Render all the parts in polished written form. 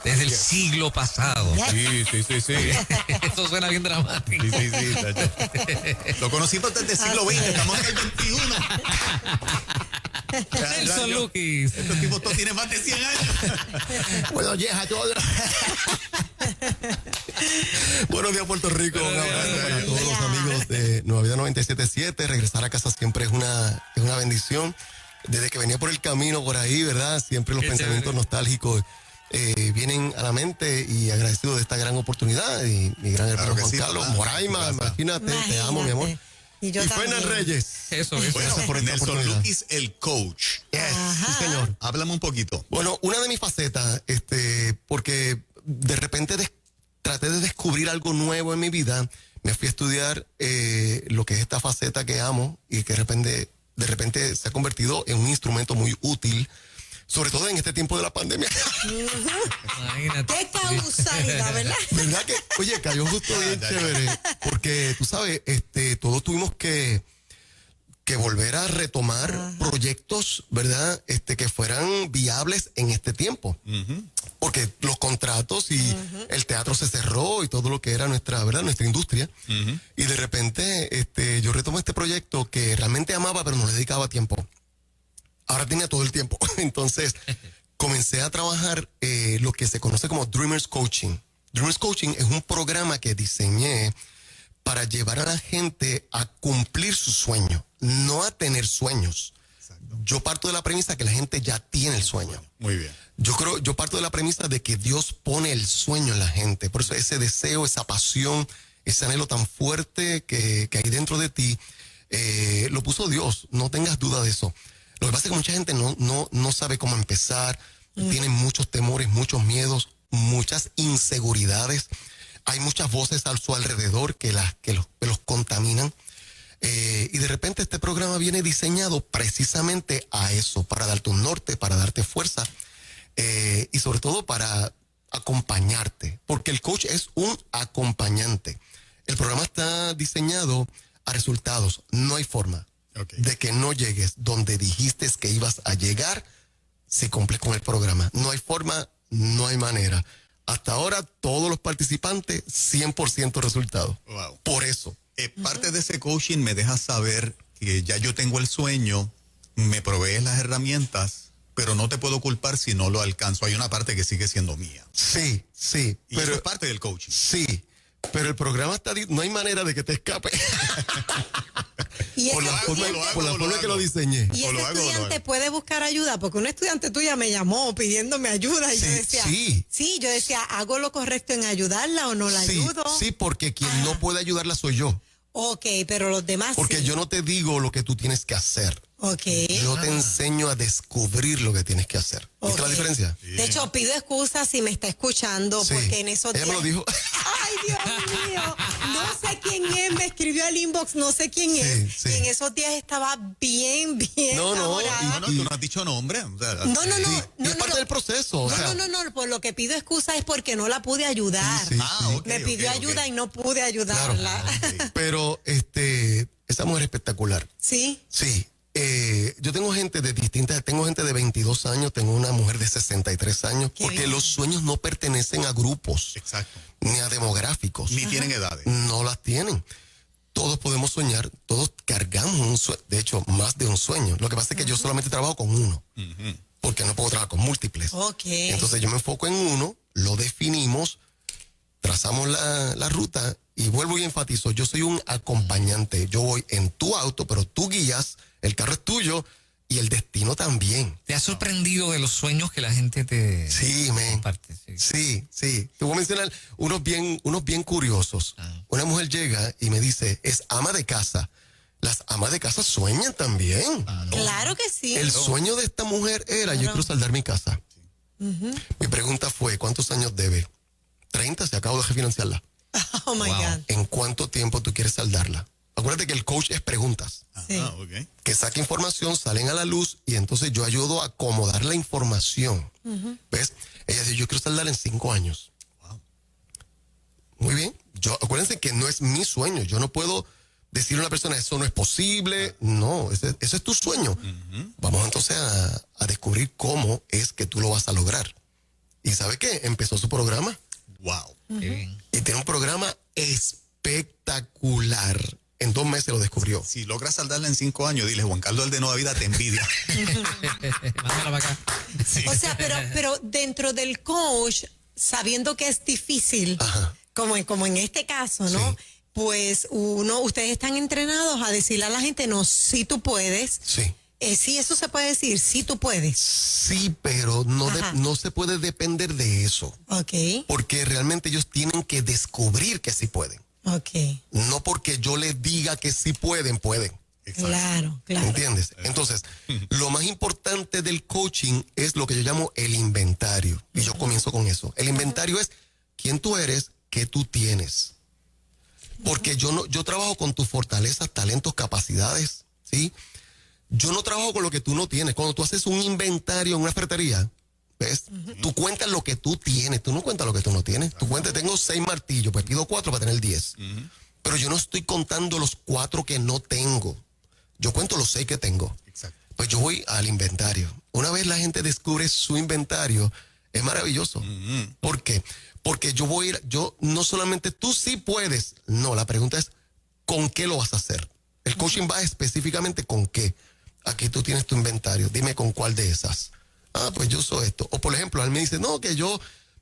desde el siglo pasado. Sí. Eso suena bien dramático. Sí, tacho. Lo conocimos desde el siglo XX, estamos en el XXI. Nelson Luquis. Estos tipos todos tienen más de 100 años. Buenos días a todos. Buenos días, Puerto Rico. Un abrazo para todos los amigos de Nueva Vida 97.7. Regresar a casa siempre es una bendición. Desde que venía por el camino por ahí, ¿verdad? Siempre los pensamientos nostálgicos vienen a la mente, y agradecido de esta gran oportunidad. Y mi gran hermano Juan Carlos Moraima, imagínate, te amo, mi amor. Y yo Fernan Reyes. Eso. Bueno, por esta Nelson oportunidad. Luquis, el coach. Sí, señor. Háblame un poquito. Bueno, una de mis facetas, porque de repente traté de descubrir algo nuevo en mi vida. Me fui a estudiar lo que es esta faceta que amo, y que de repente se ha convertido en un instrumento muy útil, sobre todo en este tiempo de la pandemia. Imagínate. qué causalidad, ¿verdad? ¿Verdad que, oye, cayó justo bien chévere? Porque, tú sabes, todos tuvimos que volver a retomar proyectos, ¿verdad? Que fueran viables en este tiempo. Porque los contratos y el teatro se cerró, y todo lo que era nuestra industria. Y de repente, yo retomo este proyecto que realmente amaba, pero no le dedicaba tiempo. Ahora tenía todo el tiempo. Entonces, comencé a trabajar lo que se conoce como Dreamers Coaching. Dreamers Coaching es un programa que diseñé para llevar a la gente a cumplir su sueño, no a tener sueños. Exacto. Yo parto de la premisa que la gente ya tiene el sueño. Muy bien. Yo parto de la premisa de que Dios pone el sueño en la gente. Por eso ese deseo, esa pasión, ese anhelo tan fuerte que hay dentro de ti, lo puso Dios. No tengas duda de eso. Lo que pasa es que mucha gente no sabe cómo empezar, tienen muchos temores, muchos miedos, muchas inseguridades. Hay muchas voces a su alrededor que los contaminan. Y de repente este programa viene diseñado precisamente a eso, para darte un norte, para darte fuerza, y sobre todo para acompañarte, porque el coach es un acompañante. El programa está diseñado a resultados. No hay forma de que no llegues donde dijiste que ibas a llegar si cumples con el programa. No hay forma, no hay manera. Hasta ahora, todos los participantes, 100% resultado. Wow. Por eso. Parte de ese coaching me deja saber que ya yo tengo el sueño, me provees las herramientas, pero no te puedo culpar si no lo alcanzo. Hay una parte que sigue siendo mía. Sí. Y Pero eso es parte del coaching. sí, pero el programa no hay manera de que te escape. Y por ese la estudiante, forma que lo diseñé. y o ese lo hago o lo estudiante hago. puede buscar ayuda, porque un estudiante tuya me llamó pidiéndome ayuda, y yo decía, yo decía, ¿hago lo correcto en ayudarla o no la ayudo? Sí, porque quien no puede ayudarla soy yo. Ok, pero los demás Porque sí. yo no te digo lo que tú tienes que hacer. Ok. Yo te enseño a descubrir lo que tienes que hacer. ¿Viste la diferencia? De hecho, pido excusas si me está escuchando, Sí. porque en esos Ella días... me lo dijo. Ay, Dios mío, no sé quién es, me escribió al inbox, no sé quién es. Sí. Y en esos días estaba bien No, enamorada. No, tú no has dicho nombre. O sea, No. Y es parte del proceso. o sea, No, por lo que pido excusa es porque no la pude ayudar. Sí. ok, Me pidió ayuda y no pude ayudarla. Pero esa mujer es espectacular. Sí. Sí. Yo tengo gente tengo gente de 22 años, tengo una mujer de 63 años, Qué porque bien. los sueños no pertenecen a grupos, Exacto. ni a demográficos. Ni tienen edades. No las tienen. Todos podemos soñar, todos cargamos un sueño, de hecho, más de un sueño. Lo que pasa es que yo solamente trabajo con uno, porque no puedo trabajar con múltiples. Ok. Entonces yo me enfoco en uno, lo definimos, trazamos la ruta, y vuelvo y enfatizo, yo soy un acompañante. Yo voy en tu auto, pero tú guías, el carro es tuyo y el destino también. ¿Te has sorprendido de los sueños que la gente te Sí, men. comparte? Sí. Te voy a mencionar unos bien curiosos. Una mujer llega y me dice, es ama de casa. Las amas de casa sueñan también. Claro que sí. El sueño de esta mujer era, yo quiero saldar mi casa. Mi pregunta fue, ¿cuántos años debe? 30, se acabó de refinanciarla. Oh my God. ¿En cuánto tiempo tú quieres saldarla? Acuérdate que el coach es preguntas. Sí. Ok. Que saca información, salen a la luz, y entonces yo ayudo a acomodar la información. ¿Ves? Ella dice, yo quiero saldar en 5 años. Wow. Muy bien. Acuérdense que no es mi sueño. Yo no puedo decirle a una persona, eso no es posible. No, ese es tu sueño. Vamos entonces a descubrir cómo es que tú lo vas a lograr. ¿Y sabe qué? Empezó su programa. Wow. Qué bien. Y tiene un programa espectacular. En 2 meses lo descubrió. Si logras saldarla en 5 años, dile, Juan Carlos el de Nueva Vida te envidia. Mándala para acá. Sí. O sea, pero dentro del coach, sabiendo que es difícil, Ajá. como en este caso, ¿no? Sí. Pues ustedes están entrenados a decirle a la gente, no, si tú puedes. Sí. Sí, eso se puede decir, si tú puedes. Sí, pero no se puede depender de eso. Ok, Porque realmente ellos tienen que descubrir que sí pueden. ok. No porque yo les diga que sí pueden, pueden. Exacto. Claro, claro. ¿Entiendes? Entonces, lo más importante del coaching es lo que yo llamo el inventario. Y yo comienzo con eso. El inventario es quién tú eres, qué tú tienes. Porque yo trabajo con tus fortalezas, talentos, capacidades, ¿sí? Yo no trabajo con lo que tú no tienes. Cuando tú haces un inventario en una ferretería, ¿ves? Tú cuentas lo que tú tienes, tú no cuentas lo que tú no tienes. Tú cuentas, tengo 6 martillos, pues pido 4 para tener 10. Pero yo no estoy contando los 4 que no tengo. Yo cuento los 6 que tengo. Exacto. Pues yo voy al inventario. Una vez la gente descubre su inventario, es maravilloso. ¿Por qué? Porque yo no solamente tú sí puedes. No, la pregunta es, ¿con qué lo vas a hacer? El coaching va específicamente con qué. Aquí tú tienes tu inventario, dime con cuál de esas. Ah, pues yo soy esto. O por ejemplo, él me dice, no, que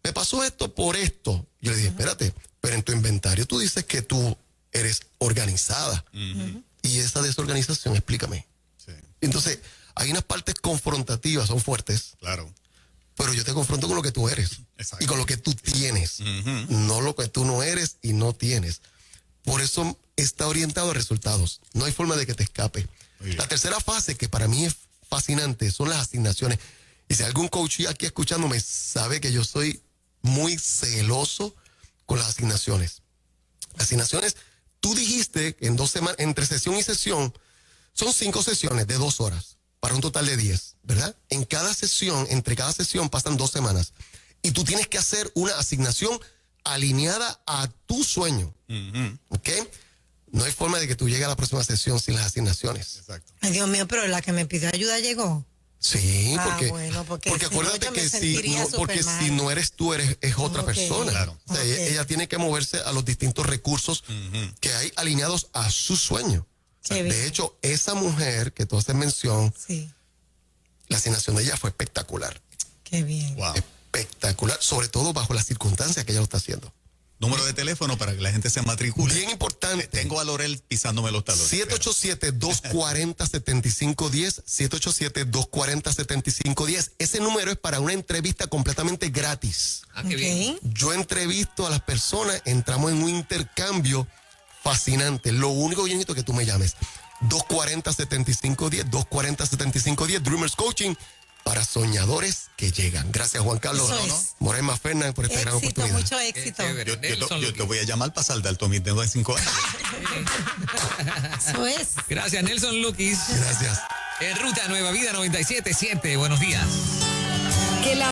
me pasó esto por esto. Yo le dije, espérate, pero en tu inventario tú dices que tú eres organizada. Y esa desorganización, explícame. Sí, Entonces, hay unas partes confrontativas, son fuertes, claro. pero yo te confronto con lo que tú eres. Exacto. Y con lo que tú tienes. No lo que tú no eres y no tienes. Por eso está orientado a resultados. No hay forma de que te escape. Muy bien. La tercera fase, que para mí es fascinante, son las asignaciones. Y si algún coach aquí escuchándome sabe que yo soy muy celoso con las asignaciones. Asignaciones, tú dijiste que en 2 semanas, entre sesión y sesión, son 5 sesiones de 2 horas, para un total de 10, ¿verdad? En cada sesión, entre cada sesión pasan 2 semanas. Y tú tienes que hacer una asignación alineada a tu sueño. ¿Ok? No hay forma de que tú llegues a la próxima sesión sin las asignaciones. Exacto. Ay, Dios mío, pero la que me pidió ayuda llegó. Sí, bueno, porque si no, acuérdate yo me que sentiría porque súper si mal. no eres tú, es otra Ok. persona. Claro. O sea, Ok. ella tiene que moverse a los distintos recursos que hay alineados a su sueño. Qué bien. De hecho, esa mujer que tú haces mención, Sí, la asignación de ella fue espectacular. qué bien. Wow. Espectacular, sobre todo bajo las circunstancias que ella lo está haciendo. Número de teléfono para que la gente se matricule. Bien importante. Tengo a Lorel pisándome los talones. 787-240-7510, 787-240-7510. Ese número es para una entrevista completamente gratis. Ah, qué bien. Ok. Yo entrevisto a las personas, entramos en un intercambio fascinante. Lo único que yo necesito es que tú me llames. 240-7510, 240-7510, Dreamers Coaching para soñadores que llegan. Gracias, Juan Carlos Eso es. Morema Fernández, por esta gran Éxito, oportunidad. mucho éxito. Qué chévere. Nelson Yo te Luquis. voy a llamar para saldar tu tengo de 5 años. Eso es. Gracias, Nelson Luquis. Gracias. En Ruta Nueva Vida 97.7. Buenos días. Que la